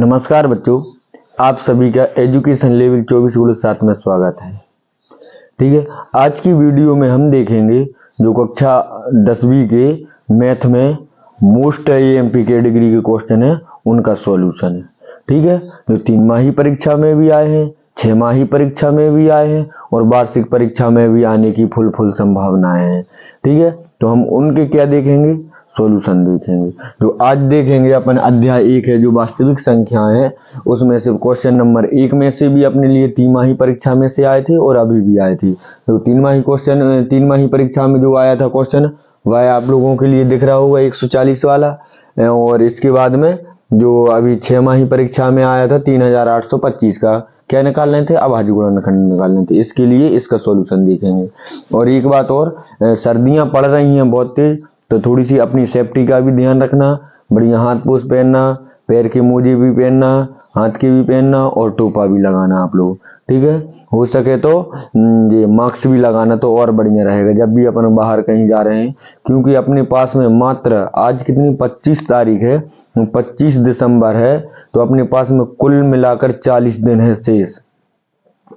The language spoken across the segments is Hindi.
नमस्कार बच्चों, आप सभी का एजुकेशन लेवल 24/7 में स्वागत है। ठीक है, आज की वीडियो में हम देखेंगे जो कक्षा 10वीं के मैथ में मोस्ट आईएमपी कैटेगरी के क्वेश्चन है उनका सॉल्यूशन है। ठीक है, जो 3 माही परीक्षा में भी आए हैं, 6 माही परीक्षा में भी आए हैं और वार्षिक परीक्षा में भी आने की फुल संभावनाएं हैं। ठीक है, तो हम उनके क्या देखेंगे, सॉल्यूशन देखेंगे। जो आज देखेंगे अपन अध्याय 1 है जो वास्तविक संख्याएं हैं, उसमें से क्वेश्चन नंबर 1 में से भी अपने लिए 3 माही परीक्षा में से आए थे और अभी भी आए थे। तो 3 माही परीक्षा में जो आया था क्वेश्चन वह आप लोगों के लिए दिख रहा होगा 140 वाला, और इसके बाद में जो अभी 6 माही परीक्षा में आया था 3825 का क्या निकालने थे, अभाज्य गुणनखंड निकालने थे। इसके लिए इसका सॉल्यूशन देखेंगे। और एक बात और, सर्दियां पड़ रही हैं बहुत तेज, तो थोड़ी सी अपनी सेफ्टी का भी ध्यान रखना। बढ़िया हाथ पोछ पहनना, पैर के मोजे भी पहनना, हाथ के भी पहनना और टोपा भी लगाना आप लोग। ठीक है, हो सके तो ये मास्क भी लगाना तो और बढ़िया रहेगा जब भी अपन बाहर कहीं जा रहे हैं, क्योंकि अपने पास में मात्र आज कितनी 25 तारीख है, 25 दिसंबर है, तो अपने पास में कुल मिलाकर 40 दिन है शेष।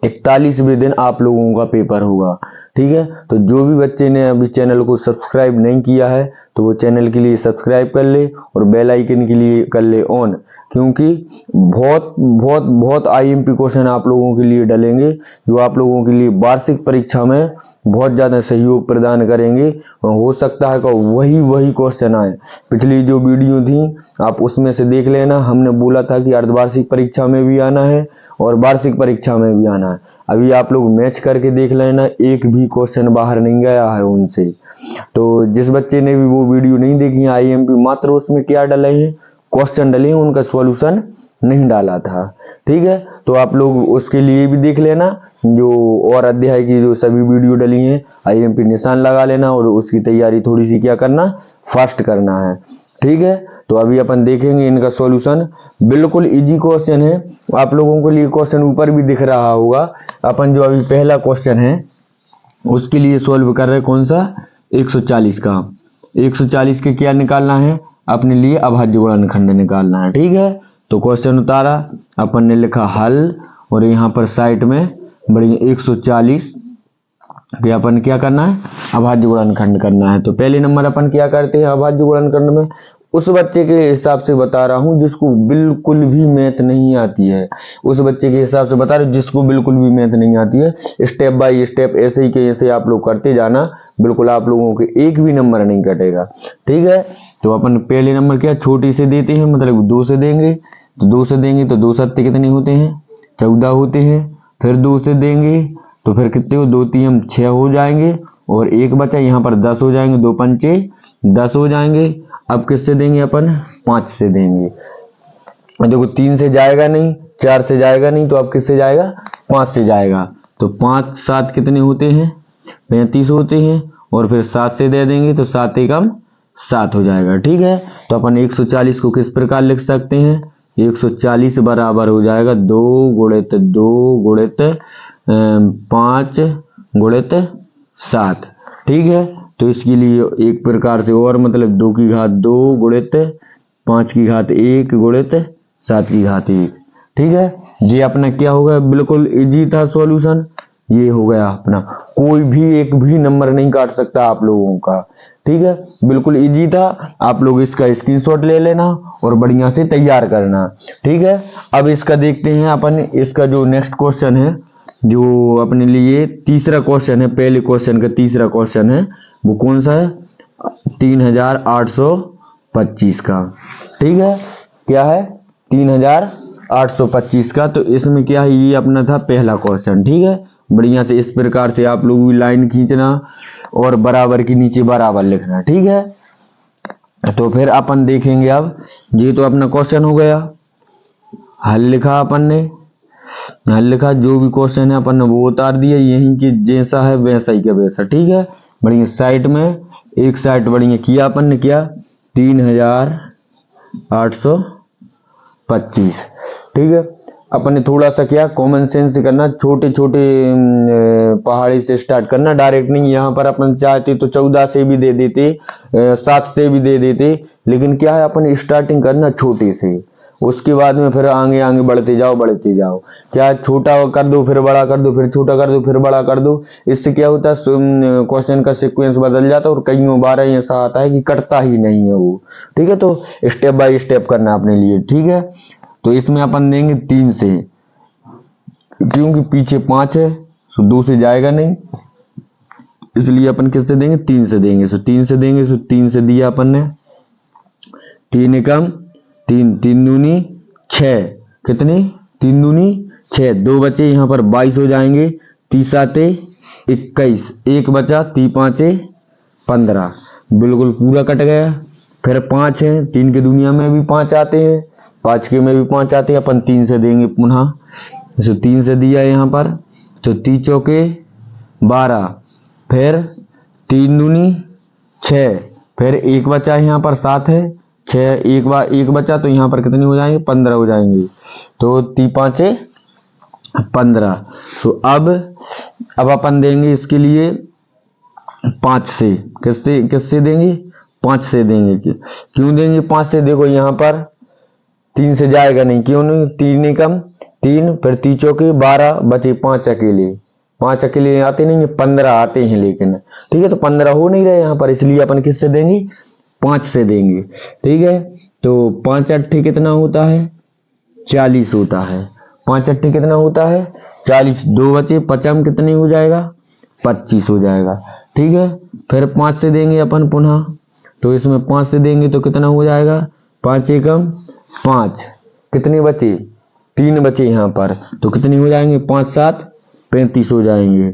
41वें दिन आप लोगों का पेपर होगा। ठीक है, तो जो भी बच्चे ने अभी चैनल को सब्सक्राइब नहीं किया है तो वो चैनल के लिए सब्सक्राइब कर ले और बेल आइकन के लिए कर ले ऑन, क्योंकि बहुत आईएमपी क्वेश्चन आप लोगों के लिए डलेंगे जो आप लोगों के लिए वार्षिक परीक्षा में बहुत ज़्यादा सहयोग प्रदान करेंगे। हो सकता है कि वही क्वेश्चन आए। पिछली जो वीडियो थी आप उसमें से देख लेना, हमने बोला था कि अर्धवार्षिक परीक्षा में भी आना है और वार्षिक परीक्षा में भी आना है। अभी आप लोग मैच करके देख लेना, एक भी क्वेश्चन बाहर नहीं गया है उनसे। तो जिस बच्चे ने भी वो वीडियो नहीं देखी आईएमपी, मात्र उसमें क्या डले हैं, क्वेश्चन डले हैं, उनका सॉल्यूशन नहीं डाला था। ठीक है, तो आप लोग उसके लिए भी देख लेना। जो और अध्याय की जो सभी वीडियो डली हैं आईएमपी निशान लगा लेना और उसकी तैयारी थोड़ी सी क्या करना, फास्ट करना है। ठीक है, तो अभी अपन देखेंगे इनका सॉल्यूशन। बिल्कुल इजी क्वेश्चन है, आप लोगों के लिए क्वेश्चन ऊपर भी दिख रहा होगा। अपन जो अभी पहला क्वेश्चन है उसके लिए सॉल्व कर रहे, कौन सा, 140 का। 140 के क्या निकालना है, अपने लिए अभाज्य गुणनखंड निकालना है। ठीक है, तो क्वेश्चन उतारा, अपन ने लिखा हल और यहाँ पर साइड में बड़ी 140 कि अपन क्या करना है, अभाज्य गुणनखंड करना है। तो पहले नंबर अपन क्या करते हैं अभाज्य गुणनखंड में, उस बच्चे के हिसाब से बता रहा हूं जिसको बिल्कुल भी मैथ नहीं आती है, उस बच्चे के हिसाब से बता रहा हूं जिसको बिल्कुल भी मैथ नहीं आती है। स्टेप बाय स्टेप ऐसे ही के ऐसे आप लोग करते जाना, बिल्कुल आप लोगों के एक भी नंबर नहीं कटेगा। ठीक है, तो अपन पहले नंबर क्या छोटी से देते हैं, मतलब 2 से देंगे, तो 2 से देंगे तो 2 सत्ते कितने होते हैं, 14 होते हैं। फिर 2 से देंगे तो फिर कितने हो, 2 3 6 हो जाएंगे और एक बचा यहाँ पर 10 हो जाएंगे, 2 पंचे 10 हो जाएंगे। अब किससे देंगे अपन, 5 से देंगे। देखो 3 से जाएगा नहीं, 4 से जाएगा नहीं, तो अब किससे जाएगा, 5 से जाएगा। तो 5 7 कितने होते हैं, 35 होते हैं। और फिर 7 से दे देंगे तो 7 एकम 7 हो जाएगा। ठीक है, तो अपन 140 को किस प्रकार लिख सकते हैं, 140 बराबर हो जाएगा 2 गुणित 5 गुणित 7। ठीक है, तो इसके लिए एक प्रकार से और, मतलब 2 की घात 2 गुणित 5 की घात 1 गुणित 7 की घात 1। ठीक है, ये अपना क्या होगा, बिल्कुल इजी था सॉल्यूशन। ये हो गया अपना, कोई भी एक भी नंबर नहीं काट सकता आप लोगों का। ठीक है, बिल्कुल इजी था। आप लोग इसका स्क्रीनशॉट ले लेना और बढ़िया से तैयार करना। ठीक है, अब इसका देखते हैं अपन, इसका जो नेक्स्ट क्वेश्चन है जो अपने लिए तीसरा क्वेश्चन है, पहले क्वेश्चन का तीसरा क्वेश्चन है, वो कौन सा है, 3825 का। ठीक है, क्या है, 3825 का। तो इसमें क्या है, ये अपना था पहला क्वेश्चन। ठीक है, बढ़िया से इस प्रकार से आप लोग भी लाइन खींचना और बराबर के नीचे बराबर लिखना। ठीक है, तो फिर अपन देखेंगे। अब ये तो अपना क्वेश्चन हो गया, हल लिखा अपन ने, हल लिखा, जो भी क्वेश्चन है अपन ने वो उतार दिया, यहीं के जैसा है वैसा ही का वैसा। ठीक है, बढ़िया साइड में एक साइड बढ़िया किया अपन ने, क्या 3825। ठीक है, अपन ने थोड़ा सा क्या कॉमन सेंस करना, छोटे छोटे पहाड़ी से स्टार्ट करना, डायरेक्ट नहीं। यहाँ पर अपन चाहते तो 14 से भी दे देते, 7 से भी दे देते, लेकिन क्या है अपन स्टार्टिंग करना छोटे से उसके बाद में फिर आगे आगे बढ़ते जाओ। क्या छोटा कर दो फिर बड़ा कर दो, फिर छोटा कर दो फिर बड़ा कर दो। इससे क्या होता है, क्वेश्चन का सीक्वेंस बदल जाता है और कई बार ऐसा आता है कि कटता ही नहीं है वो। ठीक है, तो स्टेप बाय स्टेप करना अपने लिए। ठीक है, तो इसमें अपन देंगे 3 से, क्योंकि पीछे 5 है तो 2 से जाएगा नहीं, इसलिए अपन किससे देंगे, 3 से देंगे। तो 3 से देंगे, तो 3 से दिया अपन ने, 3 एकम 3, 3 दूनी 6, कितनी 3 दूनी 6, 2 बचे यहाँ पर 22 हो जाएंगे, 30 आते 21, 1 बचा 3 5 15, बिल्कुल पूरा कट गया। फिर 5 है, 3 की दुनिया में भी 5 आते हैं, 5 के में भी 5 आते हैं, अपन 3 से देंगे पुनः। तो 3 से दिया यहाँ पर, तो 3 चौके 12, फिर 3 दूनी 6, फिर 1 बचा यहाँ पर 7 है, 6 1 बचा तो यहाँ पर कितनी हो जाएंगे, 15 हो जाएंगे। तो 3 5 15। तो अब अपन देंगे इसके लिए 5 से, किससे देंगे, 5 से देंगे। क्यों देंगे 5 से, देखो यहाँ पर 3 से जाएगा नहीं, क्यों नहीं, 3 एकम 3, फिर 3 चौके 12, बचे 5 अकेले, 5 अकेले आते नहीं, 15 आते हैं लेकिन। ठीक है, तो 15 हो नहीं रहे यहाँ पर, इसलिए अपन किससे देंगे, 5 से देंगे। ठीक है, तो 5 अट्ठे कितना होता है, 40 होता है। 5 अट्ठे कितना होता है, 40, 2 बचे, पचम कितनी हो जाएगा, 25 हो जाएगा। ठीक है, फिर 5 से देंगे अपन पुनः, तो इसमें 5 से देंगे तो कितना हो जाएगा, 5 एकम 5, कितने बचे, 3 बचे यहाँ पर, तो कितनी हो जाएंगे, 5 7 35 हो जाएंगे।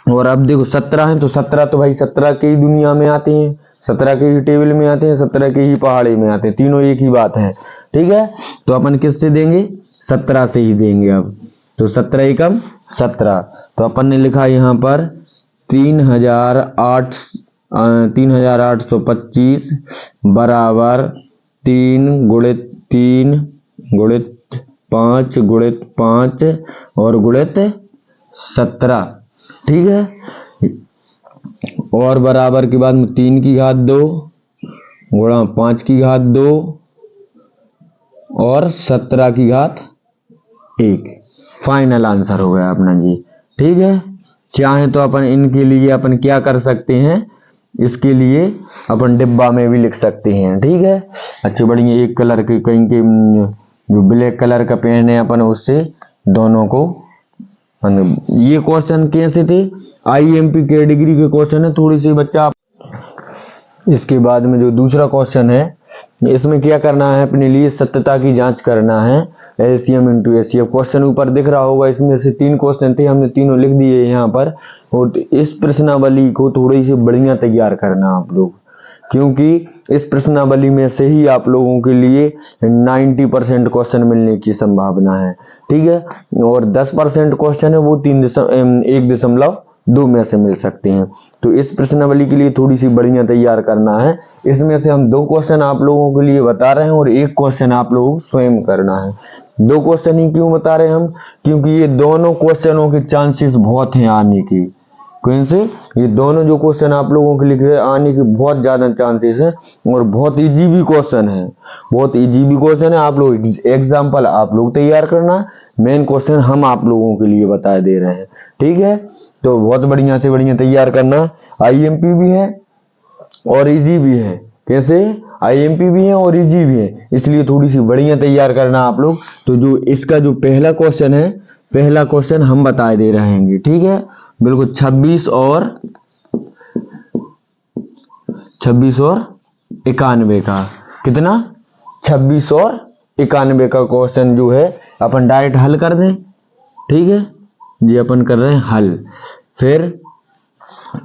और अब देखो 17 है, तो 17 तो भाई 17 के ही दुनिया में आते हैं, 17 के ही टेबल में आते हैं, 17 के ही पहाड़ी में आते हैं, तीनों एक ही बात है। ठीक है, तो अपन किससे देंगे, 17 से ही देंगे। अब तो 17 एकम 17, तो अपन ने लिखा यहाँ पर 3825 बराबर 3 गुणित 3 गुणित 5 गुणित 5 और गुणित 17। ठीक है, और बराबर के बाद में 3 की घात 2 गुणा 5 की घात 2 और 17 की घात 1। फाइनल आंसर हो गया अपना जी। ठीक है, चाहे तो अपन इनके लिए अपन क्या कर सकते हैं, इसके लिए अपन डिब्बा में भी लिख सकते हैं। ठीक है, अच्छे बढ़िया एक कलर के, कहीं के जो ब्लैक कलर का पेन है अपन उससे दोनों को। ये क्वेश्चन कैसे थे, IMP कैटेगरी के क्वेश्चन है, थोड़ी सी बच्चा। इसके बाद में जो दूसरा क्वेश्चन है, इसमें क्या करना है, अपने लिए सत्यता की जांच करना है, LCM इंटू HCF। क्वेश्चन ऊपर दिख रहा होगा, इसमें से 3 क्वेश्चन थे, हमने तीनों लिख दिए यहाँ पर। और इस प्रश्नावली को थोड़ी सी बढ़िया तैयार करना आप लोग, क्योंकि इस प्रश्नावली में से ही आप लोगों के लिए 90% क्वेश्चन मिलने की संभावना है। ठीक है, और 10% क्वेश्चन है वो 1.2 में से मिल सकते हैं। तो इस प्रश्नावली के लिए थोड़ी सी बढ़िया तैयार करना है। इसमें से हम 2 क्वेश्चन आप लोगों के लिए बता रहे हैं और 1 क्वेश्चन आप लोगों को स्वयं करना है। 2 क्वेश्चन ही क्यों बता रहे हैं हम, क्योंकि ये दोनों क्वेश्चनों के चांसेस बहुत हैं आने के। कौन से, ये दोनों जो क्वेश्चन आप लोगों के लिए आने के बहुत ज्यादा चांसेस हैं, और बहुत इजी भी क्वेश्चन है, बहुत इजी भी क्वेश्चन है। आप लोग एग्जाम्पल आप लोग तैयार करना, मेन क्वेश्चन हम आप लोगों के लिए बता दे रहे हैं। ठीक है, तो बहुत बढ़िया से बढ़िया तैयार करना। IMP भी है और इजी भी है। कैसे, IMP भी है और इजी भी है, इसलिए थोड़ी सी बढ़िया तैयार करना आप लोग। तो जो इसका जो पहला क्वेश्चन है, पहला क्वेश्चन हम बता दे रहे हैं। ठीक है, बिल्कुल 26 और 91 का, कितना, 26 और 91 का क्वेश्चन जो है अपन डायरेक्ट हल कर दें। ठीक है, ये अपन कर रहे हैं हल। फिर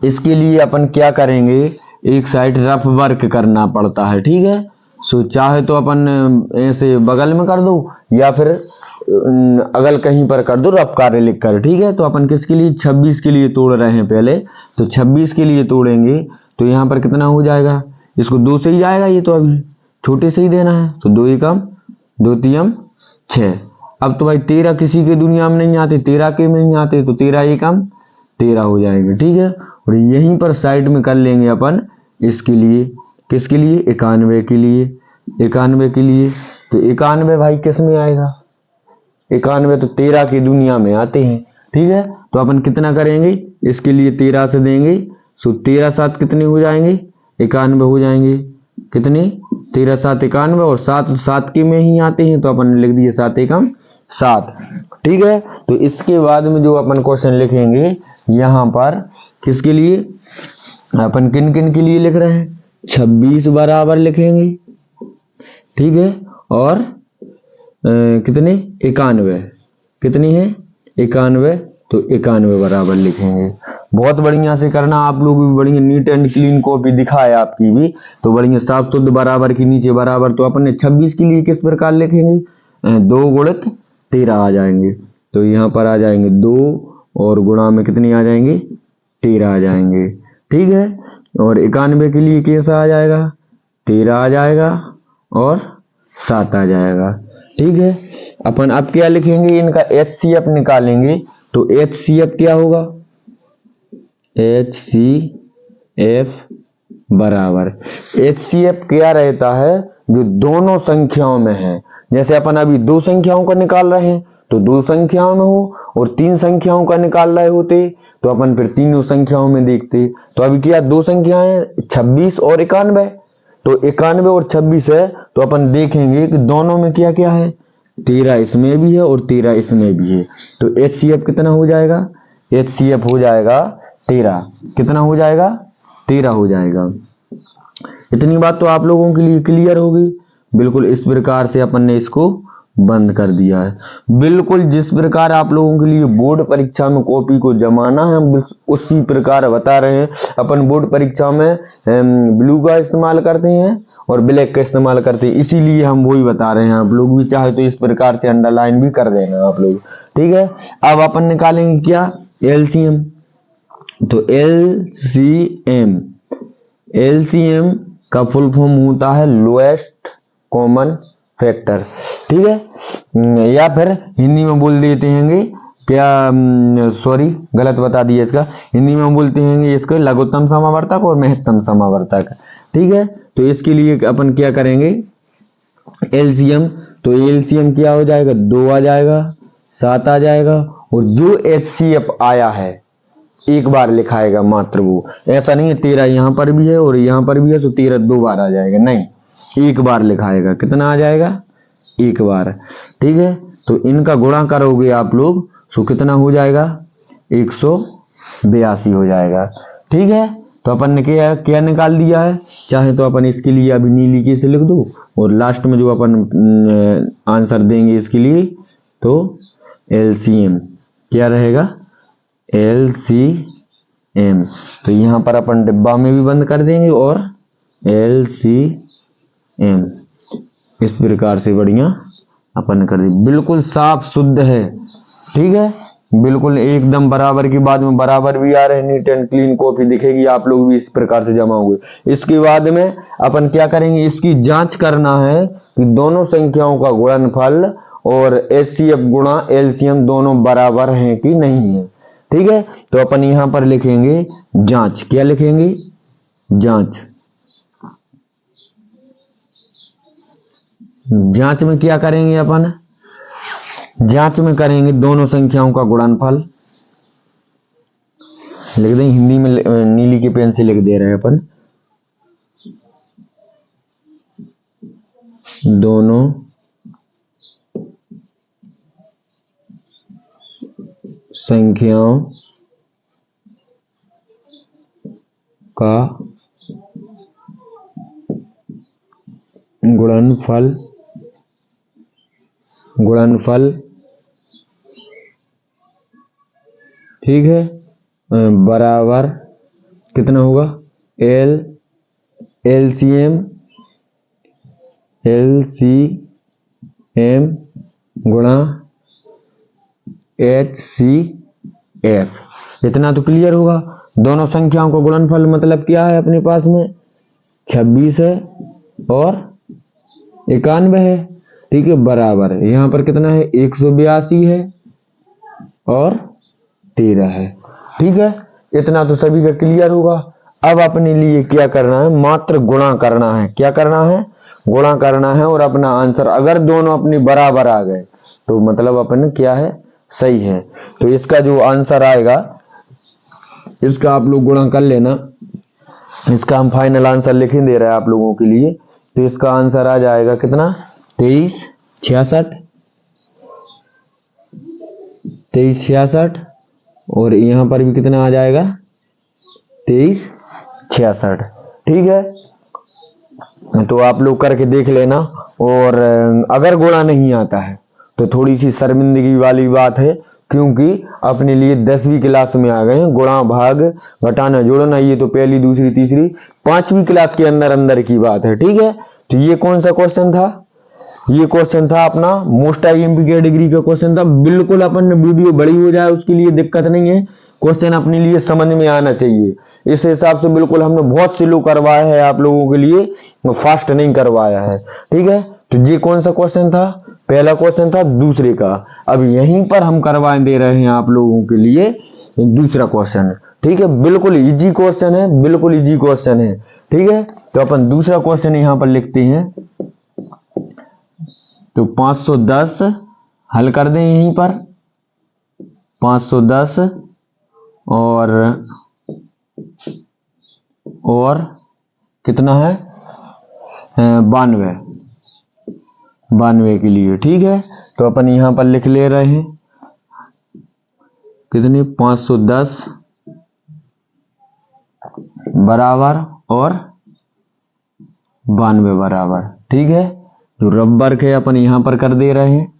इसके लिए अपन क्या करेंगे, एक साइड रफ वर्क करना पड़ता है। ठीक है, सो चाहे तो अपन ऐसे बगल में कर दो या फिर अगल कहीं पर कर दो रफ कार्य लिख कर। ठीक है, तो अपन किसके लिए, 26 के लिए तोड़ रहे हैं पहले। तो 26 के लिए तोड़ेंगे तो यहाँ पर कितना हो जाएगा, इसको 2 से ही जाएगा, ये तो अभी छोटे से ही देना है। तो 2 एकम 2 तियम 6। अब तो भाई 13 किसी के दुनिया में नहीं आते, 13 के में नहीं आते, तो 13 एकम 13 हो जाएंगे। ठीक है, और यहीं पर साइड में कर लेंगे अपन इसके लिए, किसके लिए, 91 के लिए। 91 के लिए तो 91 भाई किस में आएगा, 91 तो 13 की दुनिया में आते हैं। ठीक है, तो अपन कितना करेंगे, इसके लिए 13 से देंगे, सो 13 7 कितने हो जाएंगे, 91 हो जाएंगे। कितने, 13 7 91, और 7 7 के में ही आते हैं, तो अपन लिख दिए 7 एकम 7। ठीक है, तो इसके बाद में जो अपन क्वेश्चन लिखेंगे यहाँ पर, किसके लिए, अपन किन किन के लिए लिख रहे हैं, 26 बराबर लिखेंगे। ठीक है, और कितने, 91, कितनी है 91, तो 91 बराबर लिखेंगे। बहुत बढ़िया से करना, आप लोग भी बढ़िया नीट एंड क्लीन कॉपी दिखाए आपकी भी, तो बढ़िया साफ शुद्ध बराबर के नीचे बराबर। तो अपन ने 26 के लिए किस प्रकार लिखेंगे, 2 गुणित 13 आ जाएंगे, तो यहाँ पर आ जाएंगे 2 और गुणा में कितने आ जाएंगे, 13 आ जाएंगे। ठीक है, और 91 के लिए कैसा आ जाएगा, 13 आ जाएगा और 7 आ जाएगा। ठीक है, अपन अब क्या लिखेंगे, इनका HCF निकालेंगे, तो HCF क्या होगा, HCF बराबर, HCF क्या रहता है, जो दोनों संख्याओं में है। जैसे अपन अभी 2 संख्याओं का निकाल रहे हैं, तो 2 संख्याओं में हो, और 3 संख्याओं का निकाल रहे होते तो अपन फिर तीनों संख्याओं में देखते। तो अभी क्या 2 संख्याएं 26 और 91, तो 91 और 26 है, तो अपन देखेंगे कि दोनों में क्या क्या है, 13 इसमें भी है और 13 इसमें भी है। तो HCF कितना हो जाएगा, HCF हो जाएगा 13, कितना हो जाएगा, 13 हो जाएगा। इतनी बात तो आप लोगों के लिए क्लियर होगी। बिल्कुल इस प्रकार से अपन ने इसको बंद कर दिया है। बिल्कुल जिस प्रकार आप लोगों के लिए बोर्ड परीक्षा में कॉपी को जमाना है, उसी प्रकार बता रहे हैं। अपन बोर्ड परीक्षा में ब्लू का इस्तेमाल करते हैं और ब्लैक का इस्तेमाल करते हैं, इसीलिए हम वही बता रहे हैं। आप लोग भी चाहे तो इस प्रकार से अंडरलाइन भी कर देना आप लोग। ठीक है, अब अपन निकालेंगे क्या, LCM। तो LCM का फुल फॉर्म होता है लोएस्ट कॉमन फैक्टर। ठीक है, या फिर हिंदी में बोल देते हैं क्या, सॉरी गलत बता दिया इसका, हिंदी में बोलते हैं इसको लघुत्तम समावर्तक और महत्तम समावर्तक। ठीक है, तो इसके लिए अपन क्या करेंगे, LCM, तो LCM क्या हो जाएगा, 2 आ जाएगा, 7 आ जाएगा, और जो HCF आया है एक बार लिखाएगा मात्र वो, ऐसा नहीं है 13 यहाँ पर भी है और यहाँ पर भी है, तो 13 2 बार आ जाएगा, नहीं, एक बार लिखाएगा। कितना आ जाएगा, एक बार। ठीक है, तो इनका गुणा करोगे आप लोग, तो कितना हो जाएगा, 182 हो जाएगा। ठीक है, तो अपन ने क्या निकाल दिया है। चाहे तो अपन इसके लिए अभी नीली के से लिख दो, और लास्ट में जो अपन आंसर देंगे इसके लिए, तो LCM क्या रहेगा, LCM। तो यहाँ पर अपन डिब्बा में भी बंद कर देंगे और LCM इस प्रकार से बढ़िया अपन कर देंगे। बिल्कुल साफ शुद्ध है। ठीक है, बिल्कुल एकदम बराबर की बाद में बराबर भी आ रहे हैं, नीट एंड क्लीन कॉपी दिखेगी, आप लोग भी इस प्रकार से जमाओगे। इसके बाद में अपन क्या करेंगे, इसकी जांच करना है कि दोनों संख्याओं का गुणनफल और HCF गुणा LCM दोनों बराबर हैं कि नहीं है। ठीक है, तो अपन यहां पर लिखेंगे जांच। क्या लिखेंगे, जांच। जांच में क्या करेंगे अपन, जांच में करेंगे दोनों संख्याओं का गुणनफल। लिख दें, हिंदी में नीली के पेन से लिख दे रहे हैं अपन, दोनों संख्याओं का गुणनफल ठीक है बराबर कितना होगा, LCM गुणा HCF। इतना तो क्लियर होगा। दोनों संख्याओं का गुणनफल मतलब क्या है, अपने पास में 26 है और 91 है। ठीक है, बराबर है, यहाँ पर कितना है, 182 है और 13 है। ठीक है, इतना तो सभी का क्लियर होगा। अब अपने लिए क्या करना है, मात्र गुणा करना है। क्या करना है, गुणा करना है और अपना आंसर अगर दोनों अपनी बराबर आ गए तो मतलब अपन क्या है, सही है। तो इसका जो आंसर आएगा इसका आप लोग गुणा कर लेना। इसका हम फाइनल आंसर लिख ही दे रहे हैं आप लोगों के लिए। तो इसका आंसर आ जाएगा कितना, 2366 और यहाँ पर भी कितना आ जाएगा 2366। ठीक है, तो आप लोग करके देख लेना। और अगर गुणा नहीं आता है तो थोड़ी सी शर्मिंदगी वाली बात है, क्योंकि अपने लिए 10वीं क्लास में आ गए हैं। गुणा भाग घटाना जोड़ना ये तो पहली दूसरी तीसरी 5वीं क्लास के अंदर की बात है। ठीक है, तो ये कौन सा क्वेश्चन था, ये क्वेश्चन था अपना मोस्ट आईएमपी कैटेगरी का क्वेश्चन था। बिल्कुल अपन वीडियो बड़ी हो जाए उसके लिए दिक्कत नहीं है, क्वेश्चन अपने लिए समझ में आना चाहिए। इस हिसाब से बिल्कुल हमने बहुत स्लो करवाया है आप लोगों के लिए, फास्ट नहीं करवाया है। ठीक है, तो ये कौन सा क्वेश्चन था, पहला क्वेश्चन था दूसरे का। अब यहीं पर हम करवा दे रहे हैं आप लोगों के लिए दूसरा क्वेश्चन। ठीक है, बिल्कुल इजी क्वेश्चन है, बिल्कुल इजी क्वेश्चन है। ठीक है, तो अपन दूसरा क्वेश्चन यहां पर लिखते हैं। तो 510 हल कर दें यहीं पर, 510 और कितना है 92 के लिए। ठीक है, तो अपन यहां पर लिख ले रहे हैं कितने 510 बराबर और 92 बराबर। ठीक है, जो रबर के अपन यहां पर कर दे रहे हैं।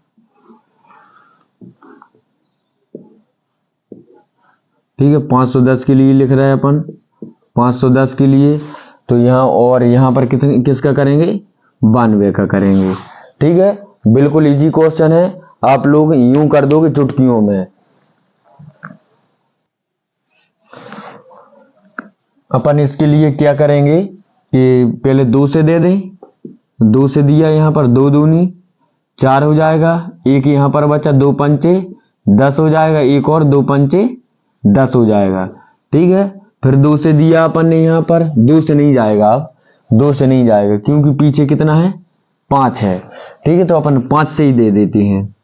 ठीक है, 510 के लिए लिख रहे हैं अपन, 510 के लिए। तो यहाँ और यहाँ पर कितने किसका करेंगे 92 का करेंगे। ठीक है, बिल्कुल इजी क्वेश्चन है, आप लोग यूं कर दोगे चुटकियों में। अपन इसके लिए क्या करेंगे कि पहले 2 से दे दें, 2 से दिया, यहाँ पर 2 दूनी 4 हो जाएगा, एक यहाँ पर बचा 2 पंचे 10 हो जाएगा, एक और 2 पंचे 10 हो जाएगा। ठीक है, फिर 2 से दिया अपन ने, यहाँ पर 2 से नहीं जाएगा, अब 2 से नहीं जाएगा क्योंकि पीछे कितना है 5 है। ठीक है, तो अपन 5 से ही दे देते हैं।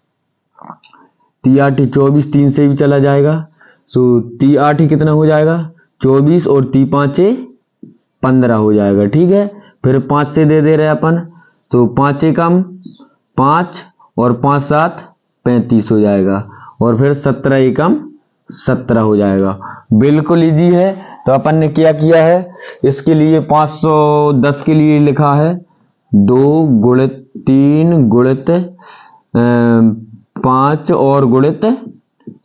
3 8 24, 3 से भी चला जाएगा, सो 3 8 कितना हो जाएगा 24 और 3 5 15 हो जाएगा। ठीक है, फिर 5 से दे दे रहे अपन, तो 5 कम 5 और 5 7 35 हो जाएगा, और फिर 17 कम 17 हो जाएगा। बिल्कुल इजी है। तो अपन ने क्या किया है, इसके लिए 510 के लिए लिखा है 2 गुणित 3 गुणित 5 और गुणित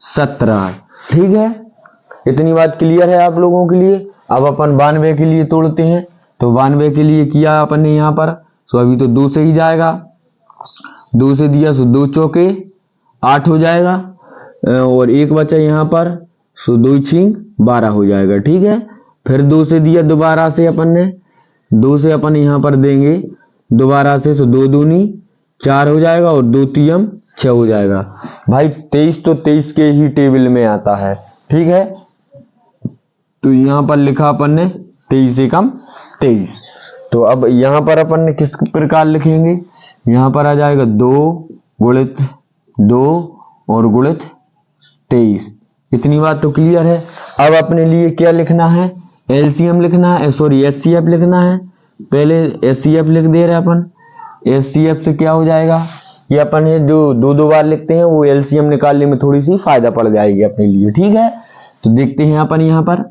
17। ठीक है, इतनी बात क्लियर है आप लोगों के लिए। अब अपन 92 के लिए तोड़ते हैं। तो 92 के लिए किया अपन ने यहाँ पर, तो अभी तो 2 से ही जाएगा, 2 से दिया सो 2 चौके 8 हो जाएगा, और एक बचा यहाँ पर, सो 2 6 12 हो जाएगा। ठीक है, फिर 2 से दिया दोबारा से अपन ने, 2 से अपन यहाँ पर देंगे दोबारा से, सो 2 दूनी 4 हो जाएगा, और 2 3 6 हो जाएगा। भाई 23 तो 23 के ही टेबल में आता है। ठीक है, तो यहाँ पर लिखा अपन ने 23 कम 23। तो अब यहाँ पर अपन ने किस प्रकार लिखेंगे, यहाँ पर आ जाएगा 2 गुणित 2 और गुणित 23। इतनी बात तो क्लियर है। अब अपने लिए क्या लिखना है, एलसीएम लिखना है, सॉरी एचसीएफ लिखना है। पहले एचसीएफ लिख दे रहे अपन, एचसीएफ से क्या हो जाएगा, ये अपन ये जो 2 बार लिखते हैं वो एलसीएम निकालने में थोड़ी सी फायदा पड़ जाएगी अपने लिए। ठीक है, तो देखते हैं अपन यहाँ पर।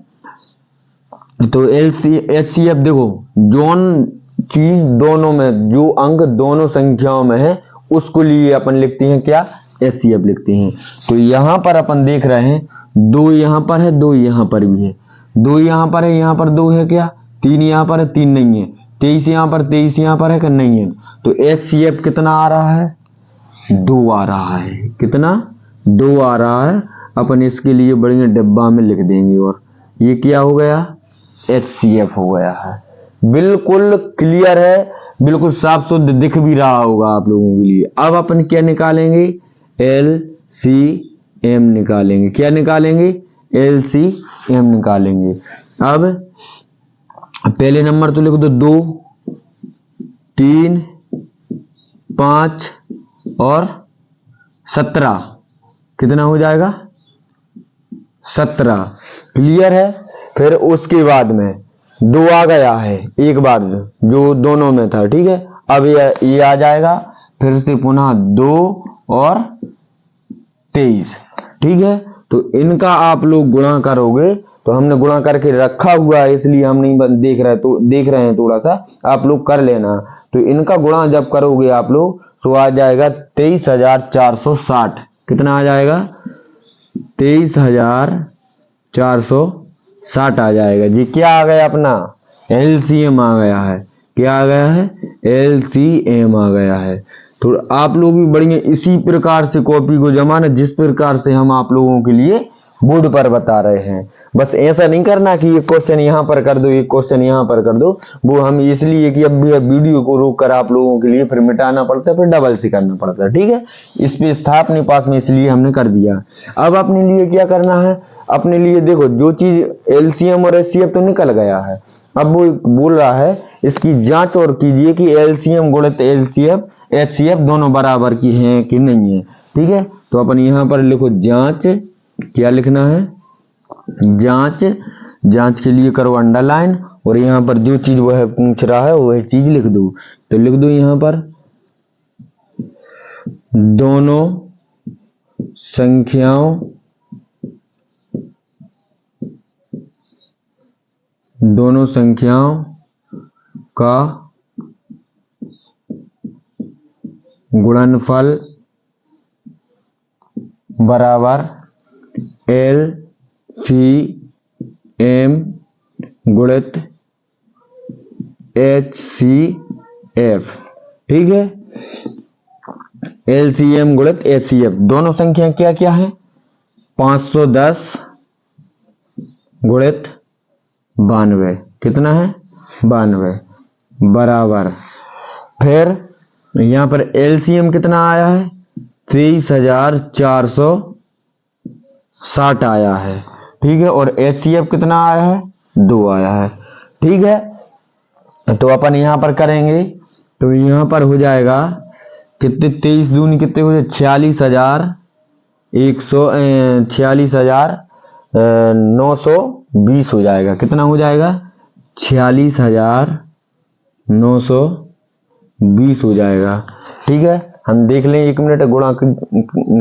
तो एचसीएफ देखो, जोन चीज दोनों में, जो अंक दोनों संख्याओं में है उसको लिए अपन लिखते हैं क्या, एचसीएफ लिखते हैं। तो यहाँ पर अपन देख रहे हैं 2 यहाँ पर है, 2 यहाँ पर भी है, 2 यहाँ पर है, यहाँ पर 2 है क्या, 3 यहाँ पर है, 3 नहीं है, 23 यहाँ पर, 23 यहाँ पर है क्या, नहीं है। तो एचसीएफ कितना आ रहा है 2 आ रहा है। कितना 2 आ रहा है। अपन इसके लिए बढ़िया डिब्बा में लिख देंगे, और ये क्या हो गया एचसीएफ हो गया है। बिल्कुल क्लियर है, बिल्कुल साफ शुद्ध दिख भी रहा होगा आप लोगों के लिए। अब अपन क्या निकालेंगे, एलसीएम निकालेंगे। क्या निकालेंगे, एलसीएम निकालेंगे। अब पहले नंबर तो लिख दो 2, 3, 5 और 17 कितना हो जाएगा 17। क्लियर है। फिर उसके बाद में 2 आ गया है एक बार जो दोनों में था, ठीक है। अब ये आ जाएगा फिर से पुनः 2 और 23, ठीक है। तो इनका आप लोग गुणा करोगे, तो हमने गुणा करके रखा हुआ है इसलिए हम नहीं देख रहे, तो देख रहे हैं थोड़ा सा, आप लोग कर लेना। तो इनका गुणा जब करोगे आप लोग तो आ जाएगा 23,460। कितना आ जाएगा 23,460 आ जाएगा जी। क्या आ गया अपना एलसीएम आ गया है। क्या आ गया है एलसीएम आ गया है। तो आप लोग भी बढ़िया इसी प्रकार से कॉपी को जमाना जिस प्रकार से हम आप लोगों के लिए बोर्ड पर बता रहे हैं। बस ऐसा नहीं करना कि ये क्वेश्चन यहाँ पर कर दो, ये क्वेश्चन यहाँ पर कर दो। वो हम इसलिए कि अब वीडियो को रोक कर आप लोगों के लिए फिर मिटाना पड़ता है, फिर डबल से करना पड़ता है, ठीक है। स्पेस था अपने पास में इसलिए हमने कर दिया। अब अपने लिए क्या करना है, अपने लिए देखो जो चीज एलसीएम और एचसीएफ तो निकल गया है, अब वो बोल रहा है इसकी जांच और कीजिए कि एलसीएम गुणित एलसीएफ एचसीएफ दोनों बराबर की हैं कि नहीं है, ठीक है। तो अपन यहाँ पर लिखो जांच, क्या लिखना है जांच। जांच के लिए करो अंडरलाइन और यहाँ पर जो चीज वह पूछ रहा है वह चीज लिख दो। तो लिख दो यहाँ पर दोनों संख्याओं का गुणनफल बराबर एलसीएम गुणित एचसीएफ, ठीक है। एलसीएम गुणित एचसीएफ दोनों संख्या क्या क्या है 510 गुणित 92, कितना है 92 बराबर। फिर यहां पर एलसीएम कितना आया है 23,460 आया है, ठीक है। और एचसीएफ कितना आया है 2 आया है, ठीक है। तो अपन यहां पर करेंगे तो यहां पर हो जाएगा कितने 23 दूनी कितने हो जाए 46,920 हो जाएगा। कितना हो जाएगा 46,920 हो जाएगा, ठीक है। हम देख लें 1 मिनट गुणा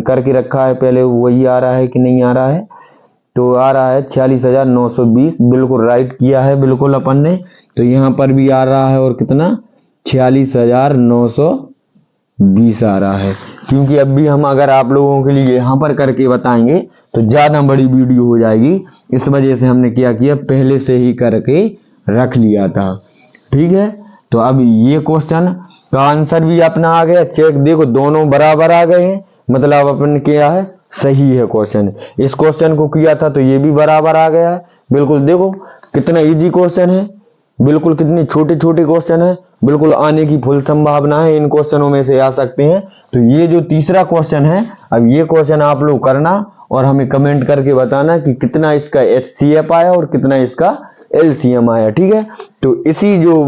करके रखा है पहले, वही आ रहा है कि नहीं आ रहा है। तो आ रहा है 46,920, बिल्कुल राइट किया है बिल्कुल अपन ने। तो यहाँ पर भी आ रहा है और कितना 46,920 आ रहा है। क्योंकि अब भी हम अगर आप लोगों के लिए यहाँ पर करके बताएंगे तो ज्यादा बड़ी वीडियो हो जाएगी, इस वजह से हमने क्या किया पहले से ही करके रख लिया था, ठीक है। तो अब ये क्वेश्चन का आंसर भी अपना आ गया। चेक देखो दोनों बराबर आ गए हैं, मतलब अपन क्या है सही है क्वेश्चन। इस क्वेश्चन को किया था तो ये भी बराबर आ गया है बिल्कुल। देखो कितना इजी क्वेश्चन है, बिल्कुल कितने छोटे छोटे क्वेश्चन है, बिल्कुल आने की फुल संभावना है इन क्वेश्चनों में से आ सकते हैं। तो ये जो तीसरा क्वेश्चन है, अब ये क्वेश्चन आप लोग करना और हमें कमेंट करके बताना कि कितना इसका एचसीएफ आया और कितना इसका एलसीएम आया, ठीक है। तो इसी जो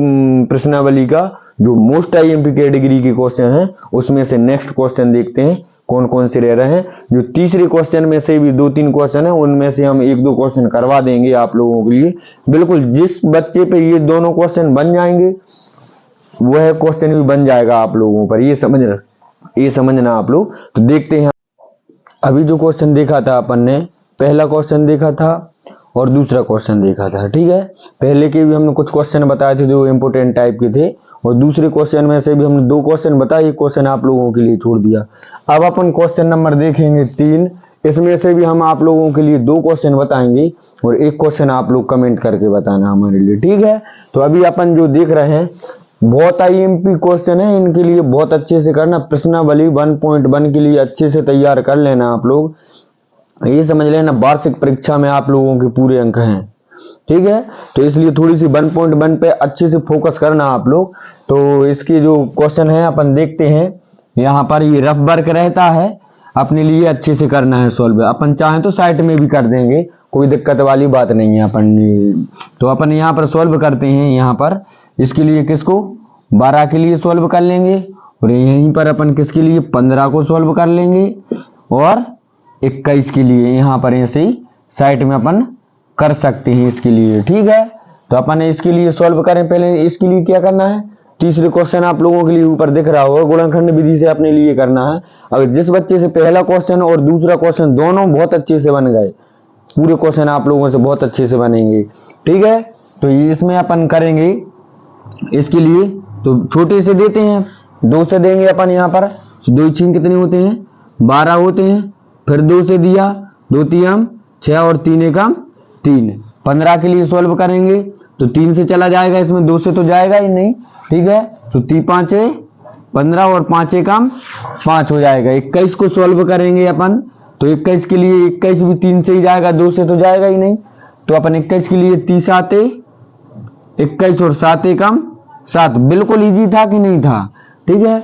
प्रश्नावली का जो मोस्ट आईएमपी कैटेगरी के क्वेश्चन है उसमें से नेक्स्ट क्वेश्चन देखते हैं कौन कौन से रह रहे हैं। जो तीसरे क्वेश्चन में से भी 2-3 क्वेश्चन है उनमें से हम 1-2 क्वेश्चन करवा देंगे आप लोगों के लिए। बिल्कुल जिस बच्चे पे ये दोनों क्वेश्चन बन जाएंगे वह क्वेश्चन भी बन जाएगा आप लोगों पर, ये समझना आप लोग। तो देखते हैं अभी जो क्वेश्चन देखा था अपन ने, पहला क्वेश्चन देखा था और दूसरा क्वेश्चन देखा था, ठीक है। पहले के भी हमने कुछ क्वेश्चन बताए थे जो इंपोर्टेंट टाइप के थे और दूसरे क्वेश्चन में से भी हमने 2 क्वेश्चन बताए, एक क्वेश्चन आप लोगों के लिए छोड़ दिया। अब अपन क्वेश्चन नंबर देखेंगे 3, इसमें से भी हम आप लोगों के लिए 2 क्वेश्चन बताएंगे और एक क्वेश्चन आप लोग कमेंट करके बताना हमारे लिए, ठीक है। तो अभी अपन जो देख रहे हैं बहुत आईएमपी क्वेश्चन है, इनके लिए बहुत अच्छे से करना। प्रश्नावली 1.1 के लिए अच्छे से तैयार कर लेना आप लोग, ये समझ लेना वार्षिक परीक्षा में आप लोगों के पूरे अंक हैं, ठीक है। तो इसलिए थोड़ी सी 1.1 पे अच्छे से फोकस करना आप लोग। तो इसके जो क्वेश्चन है अपन देखते हैं। यहाँ पर ये रफ वर्क रहता है, अपने लिए अच्छे से करना है सॉल्व। अपन चाहें तो साइट में भी कर देंगे, कोई दिक्कत वाली बात नहीं है अपन। तो अपन यहाँ पर सॉल्व करते हैं। यहाँ पर इसके लिए किसको 12 के लिए सॉल्व कर लेंगे और यहीं पर अपन किसके लिए 15 को सॉल्व कर लेंगे और 21 के लिए यहाँ पर ऐसे ही साइड में अपन कर सकते हैं इसके लिए। ठीक है, तो अपन इसके लिए सॉल्व करें। पहले इसके लिए क्या करना है, तीसरे क्वेश्चन आप लोगों के लिए ऊपर दिख रहा होगा, गुणनखंड विधि से अपने लिए करना है। अगर जिस बच्चे से पहला क्वेश्चन और दूसरा क्वेश्चन दोनों बहुत अच्छे से बन गए, पूरे क्वेश्चन आप लोगों से बहुत अच्छे से बनेंगे। ठीक है, तो इसमें अपन करेंगे इसके लिए, तो छोटे से देते हैं, 2 से देंगे अपन यहाँ पर। 2 छीन कितने होते हैं, 12 होते हैं। फिर 2 से दिया, 2 3 6 और 3 एकम 3। 15 के लिए सॉल्व करेंगे तो 3 से चला जाएगा, इसमें 2 से तो जाएगा ही नहीं। ठीक है, तो 3 5 15 और 5 एकम 5 हो जाएगा। 21 को सॉल्व करेंगे अपन, तो 21 के लिए 21 भी 3 से ही जाएगा, 2 से तो जाएगा ही नहीं। तो अपन 21 के लिए 30 आते 21 और 7 एकम 7। बिल्कुल इजी था कि नहीं था। ठीक है,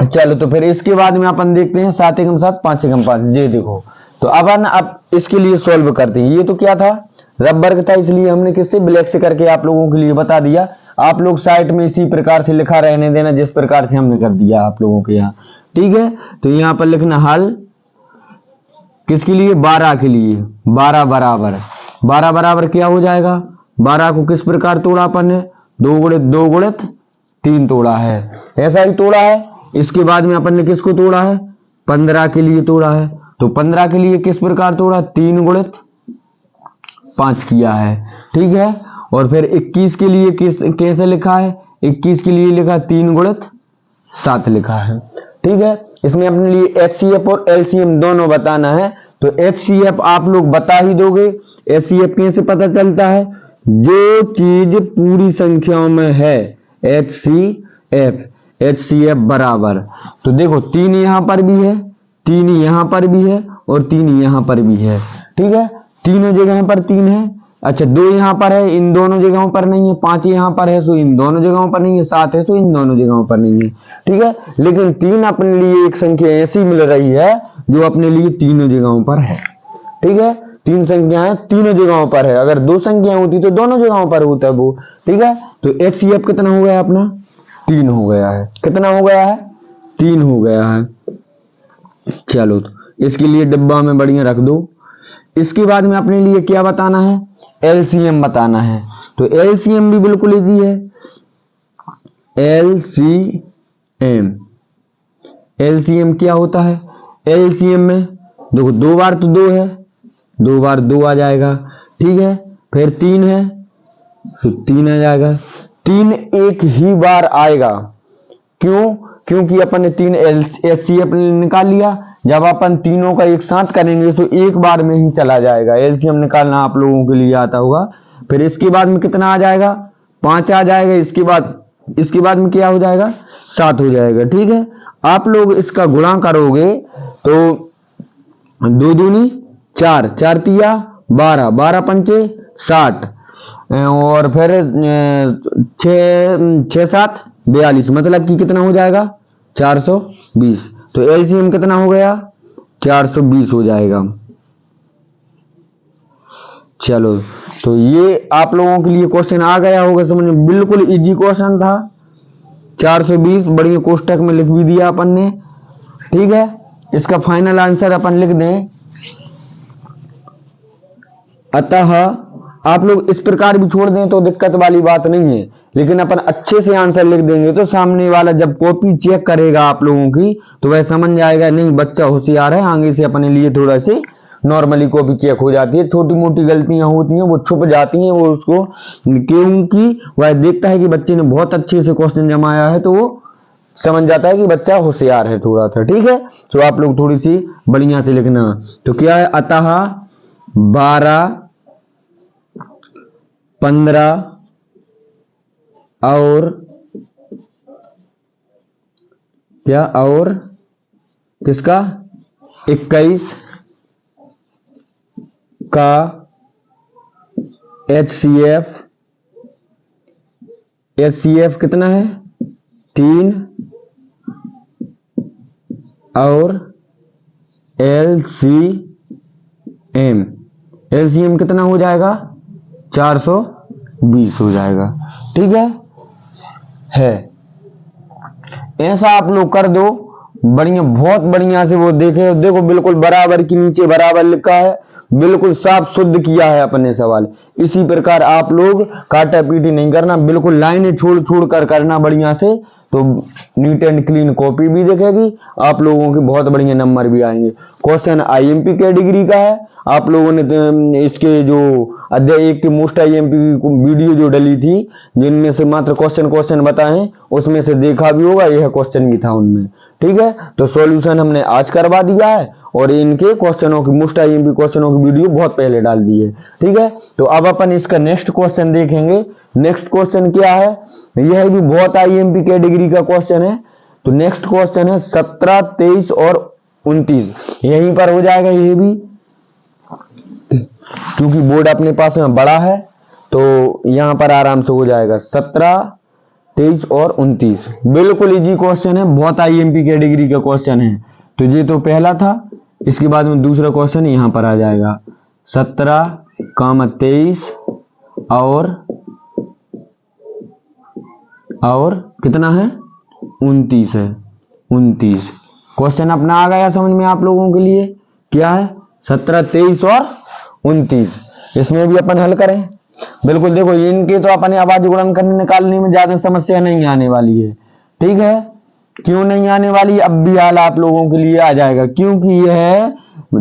चलो तो फिर इसके बाद में अपन देखते हैं 7 एकम 7 5 एकम 5। ये देखो, तो अपन अब इसके लिए सॉल्व करते हैं। ये तो क्या था, रबर था, इसलिए हमने किससे ब्लैक से करके आप लोगों के लिए बता दिया। आप लोग साइड में इसी प्रकार से लिखा रहने देना जिस प्रकार से हमने कर दिया आप लोगों के यहाँ। ठीक है, तो यहाँ पर लिखना हल किसके लिए, 12 के लिए। 12 बराबर क्या हो जाएगा, 12 को किस प्रकार तोड़ा अपन ने, 2 गुणित 3 तोड़ा है, ऐसा ही तोड़ा है। इसके बाद में अपन ने किसको तोड़ा है, 15 के लिए तोड़ा है। तो 15 के लिए किस प्रकार तोड़ा, 3 गुणित 5 किया है। ठीक है, और फिर 21 के लिए कैसे लिखा है, 21 के लिए लिखा 3 गुणित 7 लिखा है। ठीक है, इसमें अपने लिए HCF और LCM दोनों बताना है। तो HCF आप लोग बता ही दोगे। HCF कैसे पता चलता है, जो चीज पूरी संख्याओं में है, HCF बराबर, तो देखो 3 यहां पर भी है, 3 यहां पर भी है और 3 यहां पर भी है। ठीक है, तीनों जगह पर 3 है। अच्छा, 2 यहां पर है, इन दोनों जगहों पर नहीं है। 5 यहां पर है, सो इन दोनों जगहों पर नहीं है। 7 है, सो इन दोनों जगहों पर नहीं है। ठीक है, लेकिन 3 अपने लिए एक संख्या ऐसी मिल रही है जो अपने लिए तीनों जगहों पर है। ठीक है, 3 संख्याएं तीनों जगहों पर है। अगर 2 संख्याएं होती तो दोनों जगहों पर होता है वो। ठीक है, तो HCF कितना हो गया अपना, 3 हो गया है। कितना हो गया है, 3 हो गया है। चलो, तो इसके लिए डिब्बा में बढ़िया रख दो। इसके बाद में अपने लिए क्या बताना है, LCM बताना है। तो LCM भी बिल्कुल इजी है। LCM क्या होता है, LCM में देखो 2 बार तो 2 है, 2 बार 2 आ जाएगा। ठीक है, फिर 3 है, फिर 3 आ जाएगा। 3 एक ही बार आएगा, क्यों, क्योंकि अपन ने 3 HCF निकाल लिया। जब अपन तीनों का एक साथ करेंगे तो एक बार में ही चला जाएगा। LCM निकालना आप लोगों के लिए आता होगा। फिर इसके बाद में कितना आ जाएगा, 5 आ जाएगा। इसके बाद में क्या हो जाएगा, 7 हो जाएगा। ठीक है, आप लोग इसका गुणा करोगे तो 2 दूनी 4, 4 तिया 12, 12 पंचे 60 और फिर 6 7 42, मतलब कि कितना हो जाएगा, 420। तो LCM कितना हो गया, 420 हो जाएगा। चलो, तो ये आप लोगों के लिए क्वेश्चन आ गया होगा समझ में, बिल्कुल इजी क्वेश्चन था। 420 बढ़िया कोष्टक में लिख भी दिया अपन ने। ठीक है, इसका फाइनल आंसर अपन लिख दें। अतः आप लोग इस प्रकार भी छोड़ दें तो दिक्कत वाली बात नहीं है, लेकिन अपन अच्छे से आंसर लिख देंगे तो सामने वाला जब कॉपी चेक करेगा आप लोगों की तो वह समझ जाएगा नहीं बच्चा होशियार है। आगे से अपने लिए थोड़ा से नॉर्मली कॉपी चेक हो जाती है, छोटी मोटी गलतियां होती हैं वो छुप जाती हैं, वो उसको, क्योंकि वह देखता है कि बच्चे ने बहुत अच्छे से क्वेश्चन जमाया है तो वो समझ जाता है कि बच्चा होशियार है थोड़ा सा। ठीक है, तो आप लोग थोड़ी सी बढ़िया से लिखना। तो क्या है, अतः 12 15 और क्या, और किसका 21 का HCF कितना है, 3 और LCM कितना हो जाएगा, 420 हो जाएगा। ठीक है, है। ऐसा आप लोग कर दो, बढ़िया, बहुत बढ़िया से वो देखे, देखो बिल्कुल बराबर के नीचे बराबर लिखा है, बिल्कुल साफ शुद्ध किया है अपने सवाल। इसी प्रकार आप लोग काटा पीटी नहीं करना, बिल्कुल लाइनें छोड़ छोड़ कर करना बढ़िया से, तो नीट एंड क्लीन कॉपी भी दिखेगी, आप लोगों के बहुत बढ़िया नंबर भी आएंगे। क्वेश्चन आईएमपी कैटेगरी का है। आप लोगों ने इसके जो अध्याय 1 के मोस्ट आईएमपी वीडियो जो डली थी, जिनमें से मात्र क्वेश्चन बताए, उसमें से देखा भी होगा, यह क्वेश्चन भी था उनमें। ठीक है, तो सॉल्यूशन हमने आज करवा दिया है, और इनके क्वेश्चनों की मोस्ट आईएमपी क्वेश्चनों की वीडियो बहुत पहले डाल दी है। ठीक है, तो अब अपन इसका नेक्स्ट क्वेश्चन देखेंगे। नेक्स्ट क्वेश्चन क्या है, यह भी बहुत आईएमपी कैटेगरी का क्वेश्चन है। तो नेक्स्ट क्वेश्चन है 17, 23 और 29, यहीं पर हो जाएगा ये भी, क्योंकि बोर्ड अपने पास में बड़ा है, तो यहां पर आराम से हो जाएगा। 17, 23 और 29 बिल्कुल इजी क्वेश्चन है, बहुत आईएमपी कैटेगरी का क्वेश्चन है। तो ये तो पहला था, इसके बाद में दूसरा क्वेश्चन यहां पर आ जाएगा। 17, 23 और कितना है, 29 है। 29 क्वेश्चन अपना आ गया समझ में आप लोगों के लिए, क्या है 17, 23 और 29। इसमें भी अपन हल करें, बिल्कुल देखो इनके तो अपने आवाज गुणन करने निकालने में ज्यादा समस्या नहीं आने वाली है। ठीक है, क्यों नहीं आने वाली, अब भी हाल आप लोगों के लिए आ जाएगा, क्योंकि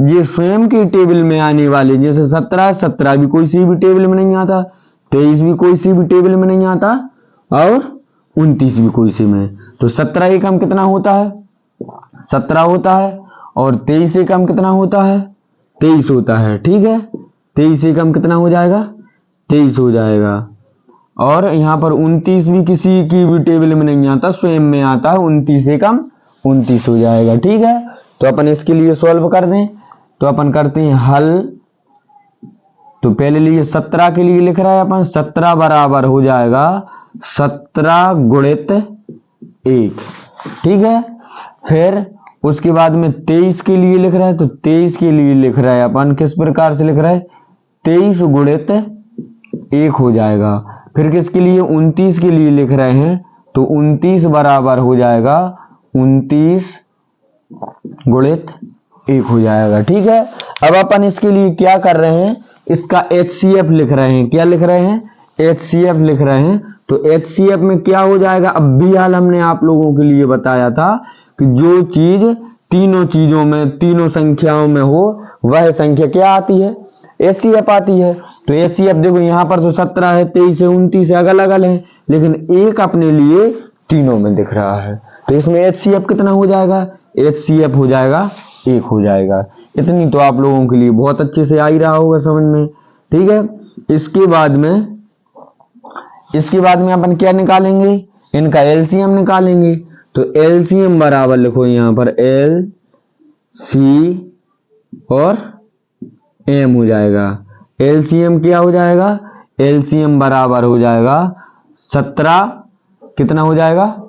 ये स्वयं के टेबल में आने वाले, जैसे 17 भी कोई सी भी टेबल में नहीं आता, 23 भी कोई सी भी टेबल में नहीं आता, और 29 भी कोई सी में। तो 17 एकम कितना होता है, 17 होता है, और 23 एकम कितना होता है, 23 होता है। ठीक है, 23 एकम कितना हो जाएगा, 23 हो जाएगा। और यहाँ पर 29 भी किसी की भी टेबल में नहीं आता, स्वयं में आता है, 29 एकम 29 हो जाएगा। ठीक है, तो अपन इसके लिए सॉल्व कर दें, तो अपन करते हैं हल। तो पहले लिए 17 के लिए लिख रहा है अपन, 17 बराबर हो जाएगा 17 गुणित 1। ठीक है, फिर उसके बाद में 23 के लिए लिख रहा है, तो 23 के लिए लिख रहा है अपन किस प्रकार से लिख रहा है, 23 गुणित 1 हो जाएगा। फिर किसके लिए, 29 के लिए लिख रहे हैं, तो 29 बराबर हो जाएगा 29 गुणित 1 हो जाएगा। ठीक है, अब अपन इसके लिए क्या कर रहे हैं, इसका HCF लिख रहे हैं। क्या लिख रहे हैं, HCF लिख रहे हैं। तो HCF में क्या हो जाएगा, अब भी हाल हमने आप लोगों के लिए बताया था कि जो चीज तीनों चीजों में, तीनों संख्याओं में हो, वह संख्या क्या आती है, HCF आती है। तो HCF देखो यहाँ पर तो 17 है, 23 है, 29 है, अलग अलग है, लेकिन एक अपने लिए तीनों में दिख रहा है। तो इसमें HCF कितना हो जाएगा, HCF हो जाएगा 1 हो जाएगा। इतनी तो आप लोगों के लिए बहुत अच्छे से आ ही रहा होगा समझ में। ठीक है, इसके बाद में अपन क्या निकालेंगे, इनका LCM निकालेंगे। तो LCM बराबर लिखो यहाँ पर LC और M हो जाएगा। LCM क्या हो जाएगा, LCM बराबर हो जाएगा 17, कितना हो जाएगा,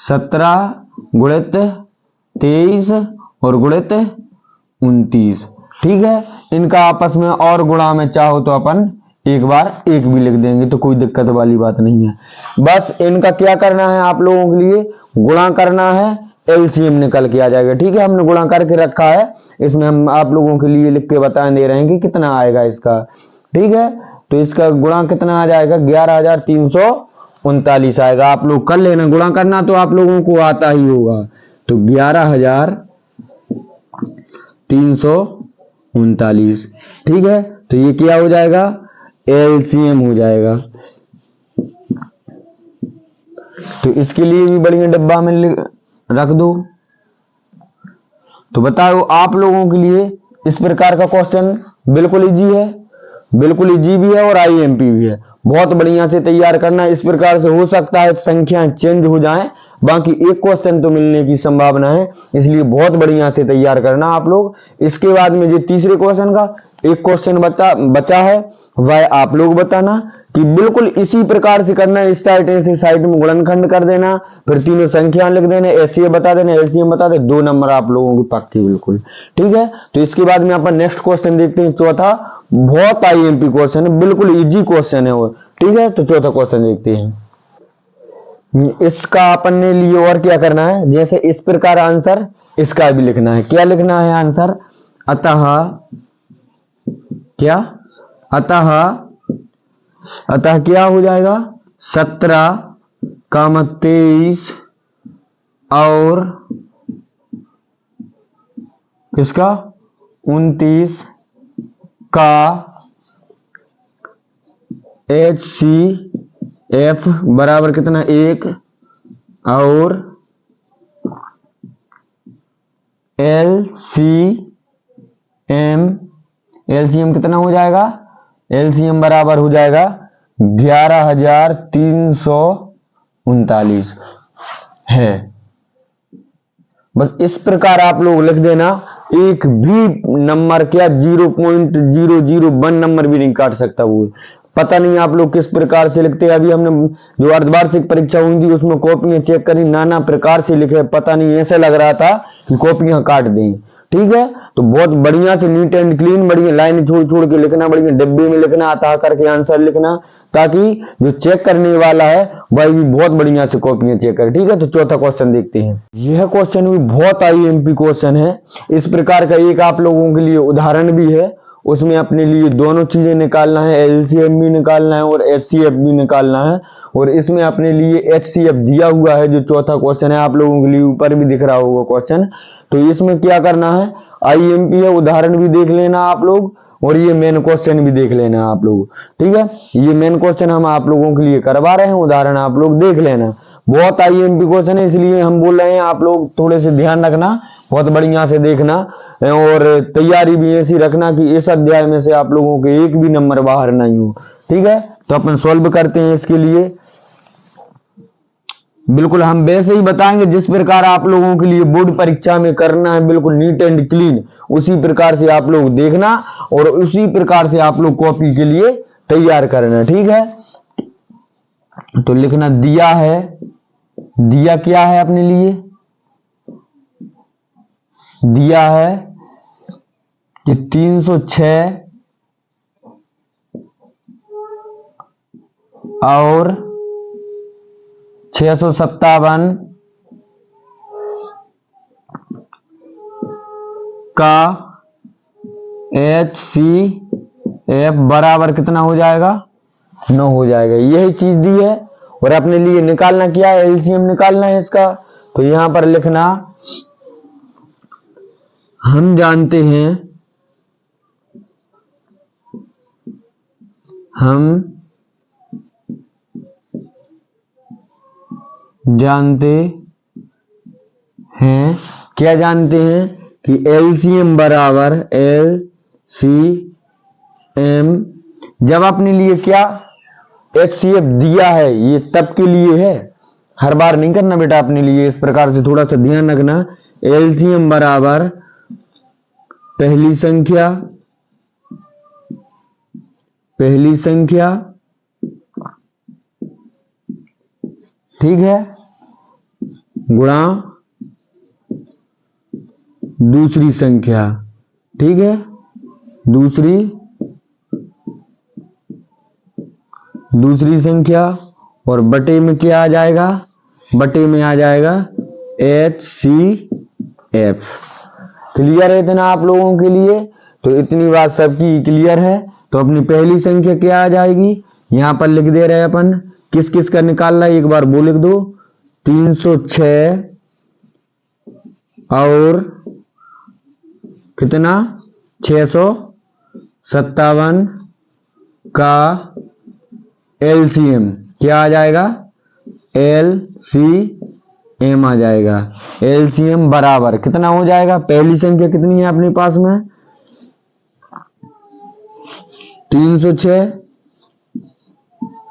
17 गुणित 23 और गुणित 29। ठीक है, इनका आपस में और गुणा में चाहो तो अपन एक बार 1 भी लिख देंगे, तो कोई दिक्कत वाली बात नहीं है। बस इनका क्या करना है, आप लोगों के लिए गुणा करना है, LCM निकल के आ जाएगा। ठीक है, हमने गुणा करके रखा है, इसमें हम आप लोगों के लिए लिख के बता दे रहे हैं कि कितना आएगा इसका। ठीक है, तो इसका गुणा कितना आ जाएगा, 11,339 आएगा। आप लोग कर लेना, गुणा करना तो आप लोगों को आता ही होगा। तो 11,339। ठीक है, तो ये क्या हो जाएगा, LCM हो जाएगा। तो इसके लिए भी बढ़िया डब्बा में रख दो। तो बताओ आप लोगों के लिए इस प्रकार का क्वेश्चन बिल्कुल इजी है, बिल्कुल इजी भी है और आईएमपी भी है। बहुत बढ़िया से तैयार करना, इस प्रकार से हो सकता है संख्याएं चेंज हो जाएं, बाकी एक क्वेश्चन तो मिलने की संभावना है, इसलिए बहुत बढ़िया से तैयार करना आप लोग। इसके बाद में जो तीसरे क्वेश्चन का एक क्वेश्चन बचा है, वह आप लोग बताना कि बिल्कुल इसी प्रकार से करना। इस साइड ऐसे साइड में गुणनखंड कर देना, फिर तीनों संख्या लिख देना, एसीए बता देना, एलसीएम बता दे, 2 नंबर आप लोगों की पक्की बिल्कुल। ठीक है, तो इसके बाद में अपन नेक्स्ट क्वेश्चन देखते हैं, चौथा। बहुत आईएमपी क्वेश्चन है, बिल्कुल इजी क्वेश्चन है वो। ठीक है, तो चौथा क्वेश्चन देखते हैं। इसका अपन ने लिए और क्या करना है, जैसे इस प्रकार आंसर इसका भी लिखना है। क्या लिखना है आंसर, अतः क्या, अतः अतः क्या हो जाएगा 17, 23 और किसका 29 का HCF बराबर कितना 1 और LCM कितना हो जाएगा, LCM बराबर हो जाएगा 11,339 है। बस इस प्रकार आप लोग लिख देना, एक भी नंबर क्या 0.001 नंबर भी नहीं काट सकता वो। पता नहीं आप लोग किस प्रकार से लिखते हैं। अभी हमने जो अर्धवार्षिक परीक्षा हुई थी उसमें कॉपियां चेक करी, नाना प्रकार से लिखे, पता नहीं ऐसे लग रहा था कि कॉपियां काट दें। ठीक है, तो बहुत बढ़िया से नीट एंड क्लीन, बढ़िया लाइन छोड़ छोड़ के लिखना, बढ़िया डिब्बे में लिखना, अतः करके आंसर लिखना, ताकि जो चेक करने वाला है वह भी बहुत बढ़िया से कॉपियां चेक करे। ठीक है, तो चौथा क्वेश्चन देखते हैं। यह क्वेश्चन भी बहुत IMP क्वेश्चन है। इस प्रकार का एक आप लोगों के लिए उदाहरण भी है, उसमें अपने लिए दोनों चीजें निकालना है, LCM भी निकालना है और HCF भी निकालना है। और इसमें अपने लिए HCF दिया हुआ है, जो चौथा क्वेश्चन है आप लोगों के लिए ऊपर भी दिख रहा होगा क्वेश्चन। तो इसमें क्या करना है, IMP है, उदाहरण भी देख लेना आप लोग और ये मेन क्वेश्चन भी देख लेना आप लोग। ठीक है, ये मेन क्वेश्चन हम आप लोगों के लिए करवा रहे हैं, उदाहरण आप लोग देख लेना। बहुत IMP क्वेश्चन है, इसलिए हम बोल रहे हैं आप लोग थोड़े से ध्यान रखना, बहुत बढ़िया से देखना और तैयारी भी ऐसी रखना कि इस अध्याय में से आप लोगों के एक भी नंबर बाहर नहीं हो। ठीक है, तो अपन सॉल्व करते हैं इसके लिए। बिल्कुल हम वैसे ही बताएंगे जिस प्रकार आप लोगों के लिए बोर्ड परीक्षा में करना है, बिल्कुल नीट एंड क्लीन, उसी प्रकार से आप लोग देखना और उसी प्रकार से आप लोग कॉपी के लिए तैयार करना। ठीक है, तो लिखना दिया है, दिया क्या है अपने लिए, दिया है कि 306 और 657 का HCF बराबर कितना हो जाएगा 9 हो जाएगा। यही चीज दी है और अपने लिए निकालना क्या है, LCM निकालना है इसका। तो यहां पर लिखना, हम जानते हैं, हम जानते हैं, क्या जानते हैं कि LCM बराबर LCM, जब अपने लिए क्या HCF दिया है, ये तब के लिए है, हर बार नहीं करना बेटा अपने लिए, इस प्रकार से थोड़ा सा ध्यान रखना। LCM बराबर पहली संख्या, ठीक है, गुणा दूसरी संख्या, ठीक है, दूसरी संख्या और बटे में क्या आ जाएगा, बटे में आ जाएगा HCF। क्लियर है इतना आप लोगों के लिए? तो इतनी बात सबकी क्लियर है। तो अपनी पहली संख्या क्या आ जाएगी, यहां पर लिख दे रहे हैं अपन, किस किस का निकालना है एक बार वो लिख दो, 306 और कितना 657 का LCM क्या आ जाएगा, LCM आ जाएगा। LCM बराबर कितना हो जाएगा, पहली संख्या कितनी है अपने पास में 306,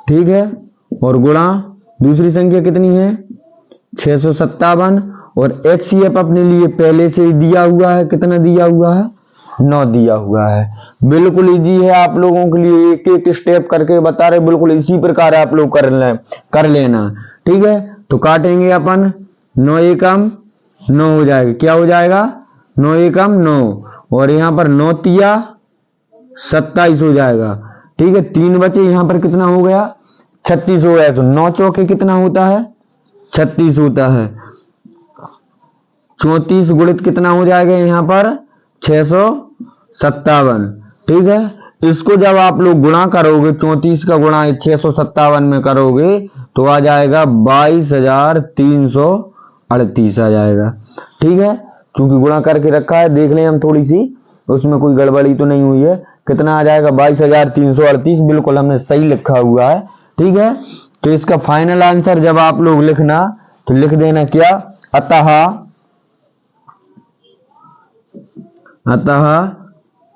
ठीक है, और गुणा दूसरी संख्या कितनी है 657 और HCF अपने लिए पहले से ही दिया हुआ है, कितना दिया हुआ है 9 दिया हुआ है। बिल्कुल इजी है, आप लोगों के लिए एक एक स्टेप करके बता रहे, बिल्कुल इसी प्रकार आप लोग कर लेना। ठीक है, तो काटेंगे अपन, 9 एकम 9 हो जाएगा, क्या हो जाएगा 9 एकम 9 और यहाँ पर 9 तिया 27 हो जाएगा। ठीक है, 3 बचे, यहाँ पर कितना हो गया 36 हो गया। तो 9 चौके कितना होता है 36 होता है। 34 गुणित कितना हो जाएगा यहाँ पर 657। ठीक है, इसको जब आप लोग गुणा करोगे, 34 का गुणा 657 में करोगे तो आ जाएगा 22,338 आ जाएगा। ठीक है, क्योंकि गुणा करके रखा है, देख लें हम थोड़ी सी, उसमें कोई गड़बड़ी तो नहीं हुई है। कितना आ जाएगा 22,338, बिल्कुल हमने सही लिखा हुआ है। ठीक है, तो इसका फाइनल आंसर जब आप लोग लिखना तो लिख देना क्या, अतः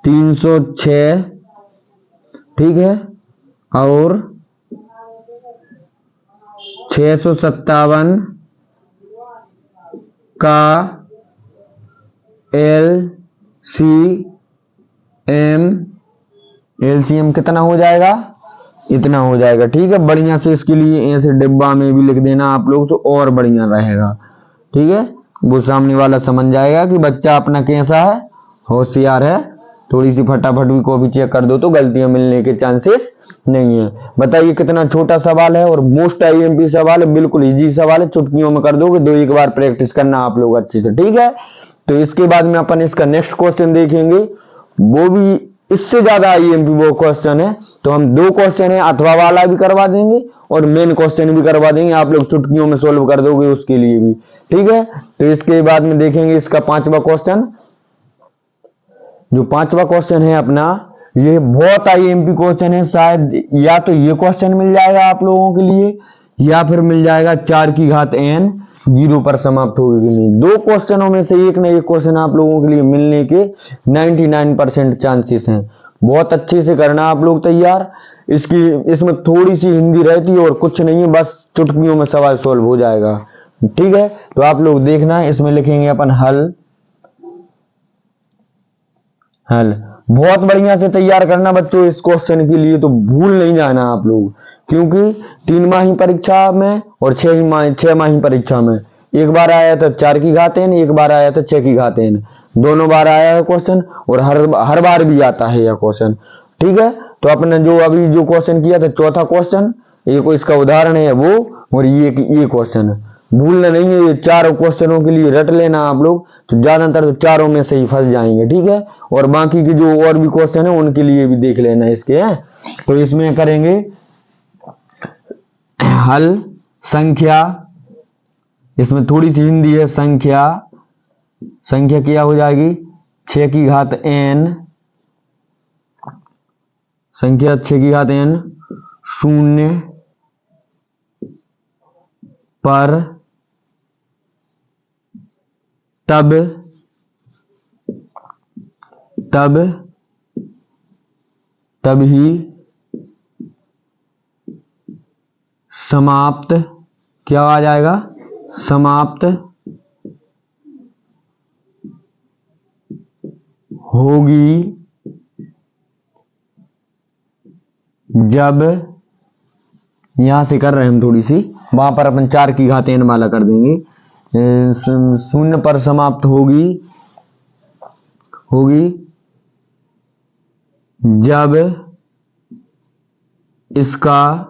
306, ठीक है, और 657 का एलसीएम कितना हो जाएगा, इतना हो जाएगा। ठीक है, बढ़िया से इसके लिए ऐसे डिब्बा में भी लिख देना आप लोग तो और बढ़िया रहेगा। ठीक है, वो सामने वाला समझ जाएगा कि बच्चा अपना कैसा है, होशियार है। थोड़ी सी फटाफट भी कॉपी चेक कर दो तो गलतियां मिलने के चांसेस नहीं है। बताइए कितना छोटा सवाल है और मोस्ट आईएमपी सवाल है, बिल्कुल इजी सवाल है, चुटकियों में कर दोगे, दो एक बार प्रैक्टिस करना आप लोग अच्छे से। ठीक है, तो इसके बाद में अपन इसका नेक्स्ट क्वेश्चन देखेंगे, वो भी इससे ज्यादा आईएमपी वो क्वेश्चन है। तो हम दो क्वेश्चन है, अथवा वाला भी करवा देंगे और मेन क्वेश्चन भी करवा देंगे, आप लोग चुटकियों में सोल्व कर दोगे उसके लिए भी। ठीक है, तो इसके बाद में देखेंगे इसका पांचवा क्वेश्चन। जो पांचवा क्वेश्चन है अपना, ये बहुत आईएमपी क्वेश्चन है। शायद या तो ये क्वेश्चन मिल जाएगा आप लोगों के लिए, या फिर मिल जाएगा 4 की घात n 0 पर समाप्त होगी कि नहीं। दो क्वेश्चनों में से एक न एक क्वेश्चन आप लोगों के लिए मिलने के 99% चांसेस हैं। बहुत अच्छे से करना आप लोग तैयार। इसमें थोड़ी सी हिंदी रहती है और कुछ नहीं है, बस चुटकियों में सवाल सोल्व हो जाएगा। ठीक है, तो आप लोग देखना, इसमें लिखेंगे अपन हल। बहुत बढ़िया से तैयार करना बच्चों इस क्वेश्चन के लिए, तो भूल नहीं जाना आप लोग, क्योंकि 3 माही परीक्षा में और 6 माही परीक्षा में एक बार आया था 4 की घात n, एक बार आया था 6 की घात n, दोनों बार आया है क्वेश्चन और हर बार भी आता है यह क्वेश्चन। ठीक है, तो अपने जो अभी जो क्वेश्चन किया था चौथा क्वेश्चन, एक इसका उदाहरण है वो, और ये क्वेश्चन है, भूलना नहीं है। ये चारों क्वेश्चनों के लिए रट लेना आप लोग, तो ज्यादातर तो चारों में से ही फंस जाएंगे। ठीक है, और बाकी के जो और भी क्वेश्चन है उनके लिए भी देख लेना इसके हैं। तो इसमें करेंगे हल संख्या, इसमें थोड़ी सी हिंदी है। संख्या क्या हो जाएगी 6 की घात n, संख्या 6 की घात n 0 पर तब ही समाप्त, क्या आ जाएगा, समाप्त होगी जब, यहां से कर रहे हैं हम थोड़ी सी, वहां पर अपन 4 की घात n वाला कर देंगे। 0 पर समाप्त होगी जब इसका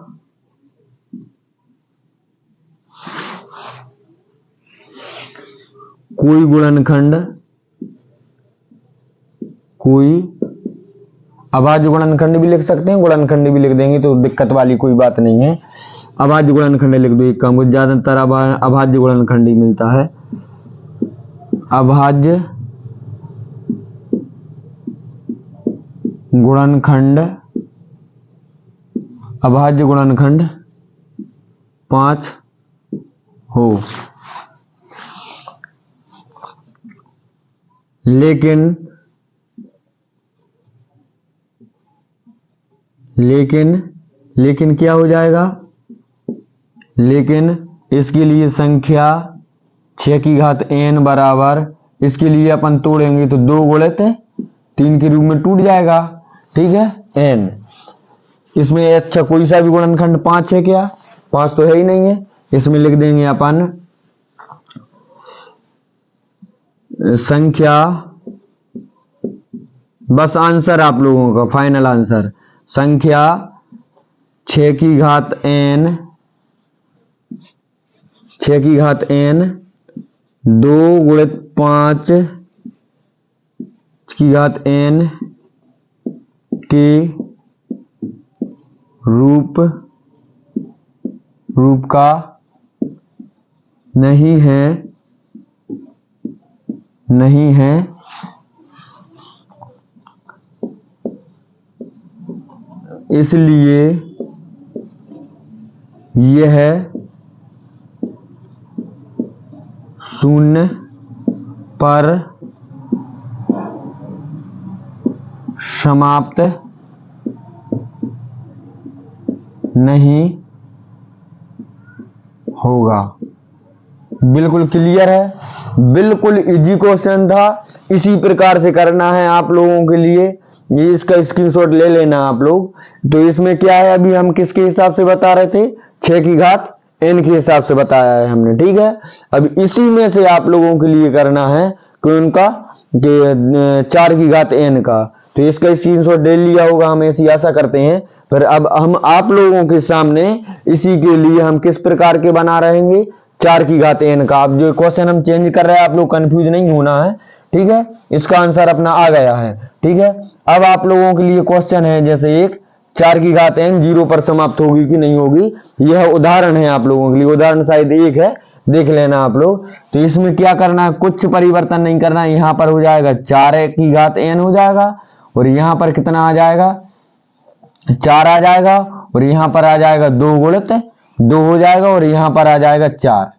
कोई गुणनखंड, अभाज्य गुणनखंड भी लिख सकते हैं, गुणनखंड भी लिख देंगे तो दिक्कत वाली कोई बात नहीं है। अभाज्य गुणनखंड लिख दो, एक काम को, ज्यादातर अभाज्य गुणनखंड ही मिलता है। अभाज्य गुणनखंड 5 हो, लेकिन क्या हो जाएगा, लेकिन इसके लिए संख्या 6 की घात n बराबर, इसके लिए अपन तोड़ेंगे तो 2 गुणित 3 के रूप में टूट जाएगा। ठीक है, n, इसमें अच्छा कोई सा भी गुणनखंड 5 है क्या, 5 तो है ही नहीं है। इसमें लिख देंगे अपन संख्या, बस आंसर आप लोगों का फाइनल आंसर, संख्या 6 की घात n 6 की घात n 2 गुणित 5 की घात n के रूप का नहीं है इसलिए यह शून्य पर समाप्त नहीं होगा। बिल्कुल क्लियर है, बिल्कुल इजी क्वेश्चन था। इसी प्रकार से करना है आप लोगों के लिए। ये इसका स्क्रीनशॉट ले लेना आप लोग। तो इसमें क्या है, अभी हम किसके हिसाब से बता रहे थे, 6 की घात n के हिसाब से बताया है हमने, ठीक है। अब इसी में से आप लोगों के लिए करना है कि उनका 4 की घात n का। तो इसका स्क्रीनशॉट ले लिया होगा, हम ऐसी आशा करते हैं। फिर अब हम आप लोगों के सामने इसी के लिए हम किस प्रकार के बना रहेंगे, 4 की घात n का। अब जो क्वेश्चन हम चेंज कर रहे हैं, आप लोग कंफ्यूज नहीं होना है, ठीक है। इसका आंसर अपना आ गया है, ठीक है। अब आप लोगों के लिए क्वेश्चन है जैसे एक 4 की घात n 0 पर समाप्त होगी कि नहीं होगी, यह उदाहरण है आप लोगों के लिए। उदाहरण शायद एक है, देख लेना आप लोग। तो इसमें क्या करना है, कुछ परिवर्तन नहीं करना है। यहाँ पर हो जाएगा 4 की घात n हो जाएगा, और यहाँ पर कितना आ जाएगा, 4 आ जाएगा, और यहाँ पर आ जाएगा 2 गुणित 2 हो जाएगा, और यहाँ पर आ जाएगा 4।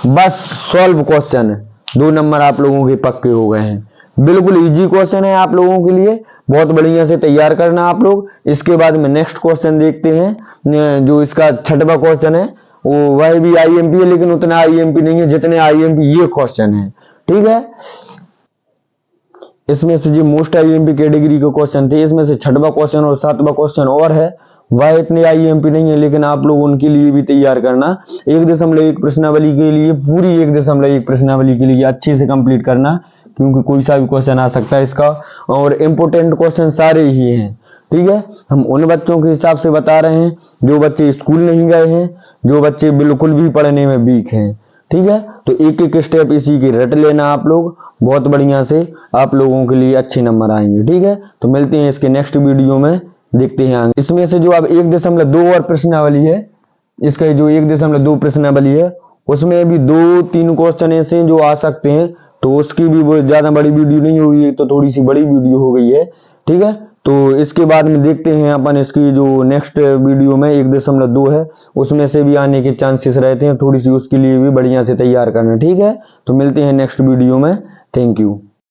बस सॉल्व क्वेश्चन, 2 नंबर आप लोगों के पक्के हो गए हैं। बिल्कुल इजी क्वेश्चन है आप लोगों के लिए, बहुत बढ़िया से तैयार करना आप लोग। इसके बाद में नेक्स्ट क्वेश्चन देखते हैं, जो इसका 6वां क्वेश्चन है, वो वह भी आईएमपी है, लेकिन उतना आईएमपी नहीं है जितने आईएमपी ये क्वेश्चन है, ठीक है। इसमें से जो मोस्ट आईएमपी कैटेगरी के क्वेश्चन थे, इसमें से 6वां क्वेश्चन और 7वां क्वेश्चन और है, वह इतने आईएमपी नहीं है, लेकिन आप लोग उनके लिए भी तैयार करना। 1.1 प्रश्नावली के लिए, पूरी 1.1 प्रश्नावली के लिए अच्छे से कंप्लीट करना, क्योंकि कोई सा भी क्वेश्चन आ सकता है इसका, और इम्पोर्टेंट क्वेश्चन सारे ही हैं, ठीक है। हम उन बच्चों के हिसाब से बता रहे हैं जो बच्चे स्कूल नहीं गए हैं, जो बच्चे बिल्कुल भी पढ़ने में वीक हैं, ठीक है। तो एक एक स्टेप इसी की रट लेना आप लोग, बहुत बढ़िया से आप लोगों के लिए अच्छे नंबर आएंगे, ठीक है। तो मिलते हैं इसके नेक्स्ट वीडियो में, देखते हैं आगे। इसमें से जो अब 1.2 और प्रश्नावली है, इसका जो 1.2 प्रश्नावली है, उसमें भी 2-3 क्वेश्चन ऐसे जो आ सकते हैं, तो उसकी भी वो ज्यादा बड़ी वीडियो नहीं हुई, तो थोड़ी सी बड़ी वीडियो हो गई है, ठीक है। तो इसके बाद में देखते हैं अपन इसकी जो नेक्स्ट वीडियो में 1.2 है, उसमें से भी आने के चांसेस रहते हैं, थोड़ी सी उसके लिए भी बढ़िया से तैयार करना, ठीक है। तो मिलते हैं नेक्स्ट वीडियो में, थैंक यू।